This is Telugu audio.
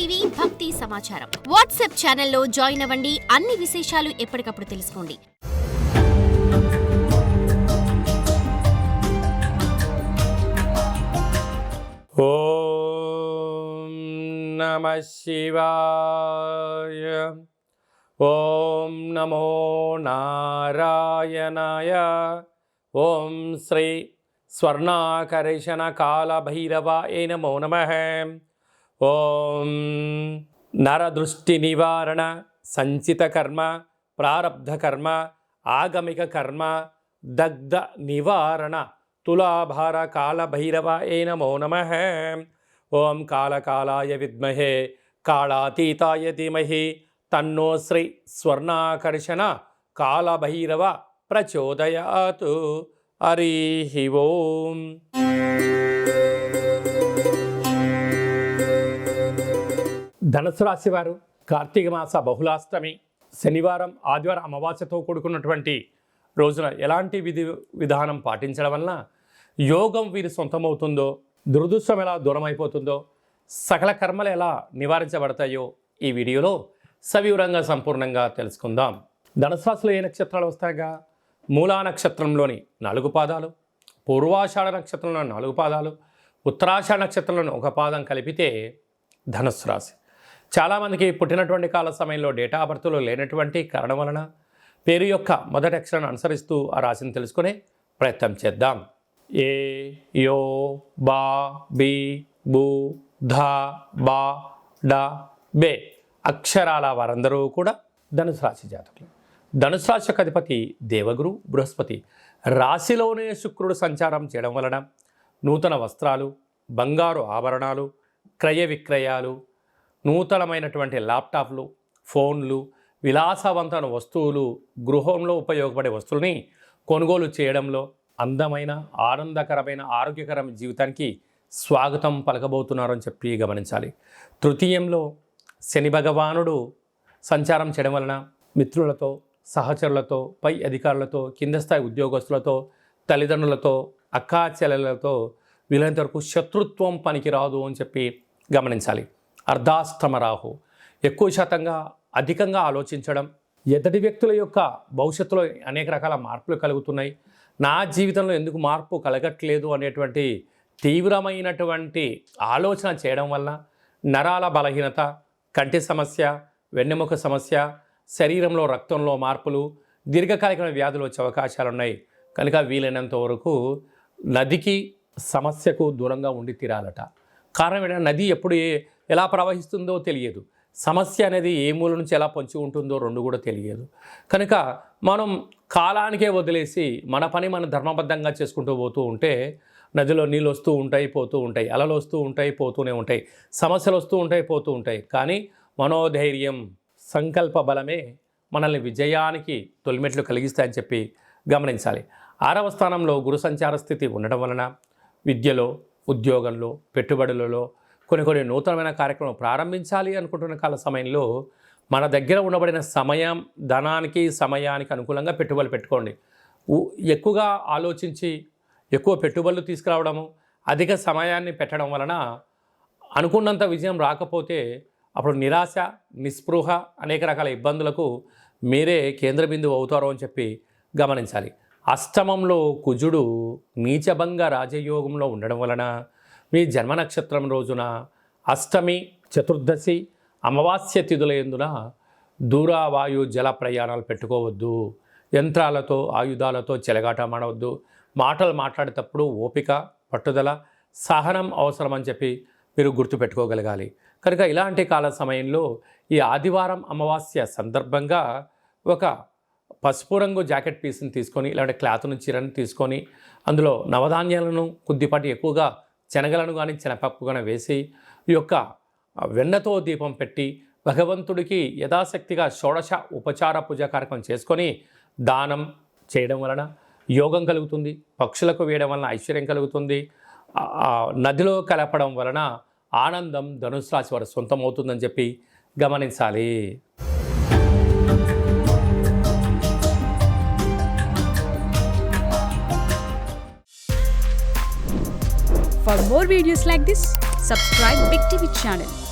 టీవీ భక్తి సమాచారం వాట్సాప్ ఛానల్లో జాయిన్ అవ్వండి. అన్ని విశేషాలు ఎప్పటికప్పుడు తెలుసుకోండి. ఓం నమః శివాయ. ఓం నమో నారాయణాయ. ఓం శ్రీ స్వర్ణాకర్షణ కాళభైరవాయ నమో నమః. ఓం నరదృష్టి నివారణ సంచిత కర్మ ప్రారబ్ధ కర్మ ఆగమిక కర్మ దగ్ధ నివారణ తులాభార కాళభైరవాయ నమో నమః. ఓం కాళకాలాయ విద్మహే కాళాతీతాయ ధీమహి తన్నో శ్రీ స్వర్ణాకర్షణ కాళభైరవ ప్రచోదయాత్. హరి ఓం. ధనుసు రాశి వారు కార్తీక మాస బహుళాష్టమి శనివారం ఆదివారం అమావాస్యతో కూడుకున్నటువంటి రోజున ఎలాంటి విధానం పాటించడం వలన యోగం వీరి సొంతమవుతుందో, దురదృష్టం ఎలా దూరం అయిపోతుందో, సకల కర్మలు ఎలా నివారించబడతాయో ఈ వీడియోలో సవివరంగా సంపూర్ణంగా తెలుసుకుందాం. ధనుసు రాశిలో ఏ నక్షత్రాలు వస్తాయిగా? మూలా నక్షత్రంలోని 4 పాదాలు, పూర్వాషాఢ నక్షత్రంలో 4 పాదాలు, ఉత్తరాషాఢ నక్షత్రంలోని 1 పాదం కలిపితే ధనుస్సు రాశి. చాలామందికి పుట్టినటువంటి కాల సమయంలో డేటా ఆఫ్ బర్త్లో లేనటువంటి కారణం వలన పేరు యొక్క మొదటి అక్షరాన్ని అనుసరిస్తూ ఆ రాశిని తెలుసుకునే ప్రయత్నం చేద్దాం. ఏ, యో, బా, బి, బు, ధ, బా, డ, బే అక్షరాల వారందరూ కూడా ధనుసు రాశి జాతకులు. ధనుసు రాశి యొక్క అధిపతి దేవగురు బృహస్పతి. రాశిలోనే శుక్రుడు సంచారం చేయడం వలన నూతన వస్త్రాలు, బంగారు ఆభరణాలు, క్రయ విక్రయాలు, నూతనమైనటువంటి ల్యాప్టాప్లు, ఫోన్లు, విలాసవంతమైన వస్తువులు, గృహంలో ఉపయోగపడే వస్తువులని కొనుగోలు చేయడంలో అందమైన, ఆనందకరమైన, ఆరోగ్యకరమైన జీవితానికి స్వాగతం పలకబోతున్నారని చెప్పి గమనించాలి. తృతీయంలో శని భగవానుడు సంచారం చేయడం వలన మిత్రులతో, సహచరులతో, పై అధికారులతో, కింద స్థాయి ఉద్యోగస్తులతో, తల్లిదండ్రులతో, అక్కా చెల్లెలతో వీలైనంత వరకు శత్రుత్వం పనికిరాదు అని చెప్పి గమనించాలి. అర్ధాష్టమ రాహు ఎక్కువ శాతంగా అధికంగా ఆలోచించడం, ఎదుటి వ్యక్తుల యొక్క భవిష్యత్తులో అనేక రకాల మార్పులు కలుగుతున్నాయి, నా జీవితంలో ఎందుకు మార్పు కలగట్లేదు అనేటువంటి తీవ్రమైనటువంటి ఆలోచన చేయడం వల్ల నరాల బలహీనత, కంటి సమస్య, వెన్నెముక సమస్య, శరీరంలో రక్తంలో మార్పులు, దీర్ఘకాలిక వ్యాధులు వచ్చే అవకాశాలు ఉన్నాయి. కనుక వీలైనంత వరకు నదికి సమస్యకు దూరంగా ఉండి తీరాలట. కారణం ఏంటంటే నది ఎప్పుడు ఎలా ప్రవహిస్తుందో తెలియదు, సమస్య అనేది ఏ మూల నుంచి ఎలా పొంచి ఉంటుందో రెండు కూడా తెలియదు. కనుక మనం కాలానికే వదిలేసి మన పని మనం ధర్మబద్ధంగా చేసుకుంటూ పోతూ ఉంటే నదిలో నీళ్ళు వస్తూ ఉంటాయి, పోతూ ఉంటాయి, అలలు వస్తూ ఉంటాయి, పోతూనే ఉంటాయి, సమస్యలు వస్తూ ఉంటాయి, పోతూ ఉంటాయి. కానీ మనోధైర్యం, సంకల్ప బలమే మనల్ని విజయానికి తొలిమెట్లు కలిగిస్తాయని చెప్పి గమనించాలి. 6వ స్థానంలో గురు సంచార స్థితి ఉండడం వలన విద్యలో, ఉద్యోగంలో, పెట్టుబడులలో కొన్ని నూతనమైన కార్యక్రమం ప్రారంభించాలి అనుకుంటున్న కాల సమయంలో మన దగ్గర ఉండబడిన సమయం, ధనానికి, సమయానికి అనుకూలంగా పెట్టుబడులు పెట్టుకోండి. ఎక్కువగా ఆలోచించి ఎక్కువ పెట్టుబడులు తీసుకురావడము, అధిక సమయాన్ని పెట్టడం వలన అనుకున్నంత విజయం రాకపోతే అప్పుడు నిరాశ, నిస్పృహ, అనేక రకాల ఇబ్బందులకు మీరే కేంద్ర బిందువు అవుతారో అని చెప్పి గమనించాలి. అష్టమంలో కుజుడు నీచభంగ రాజయోగంలో ఉండడం వలన మీ జన్మ నక్షత్రం రోజున అష్టమి, చతుర్దశి, అమావాస్య తిథుల యందున దూరవాయు జల ప్రయాణాలు పెట్టుకోవద్దు. యంత్రాలతో, ఆయుధాలతో చెలగాటమాడవద్దు. మాటలు మాట్లాడేటప్పుడు ఓపిక, పట్టుదల, సహనం అవసరం అని చెప్పి మీరు గుర్తుపెట్టుకోగలగాలి. కనుక ఇలాంటి కాల సమయంలో ఈ ఆదివారం అమావాస్య సందర్భంగా ఒక పసుపు రంగు జాకెట్ పీస్ని తీసుకొని, ఇలాంటి క్లాత్ను, చీరను తీసుకొని అందులో నవధాన్యాలను కొద్దిపాటి ఎక్కువగా శనగలను కానీ శనగపప్పు కానీ వేసి ఈ యొక్క వెన్నతో దీపం పెట్టి భగవంతుడికి యథాశక్తిగా షోడశ ఉపచార పూజ కార్యక్రమం చేసుకొని దానం చేయడం వలన యోగం కలుగుతుంది. పక్షులకు వేయడం వలన ఐశ్వర్యం కలుగుతుంది. నదిలో కలపడం వలన ఆనందం ధనుసు రాశి వారి సొంతం అవుతుందని చెప్పి గమనించాలి. For more videos like this, subscribe Big TV channel.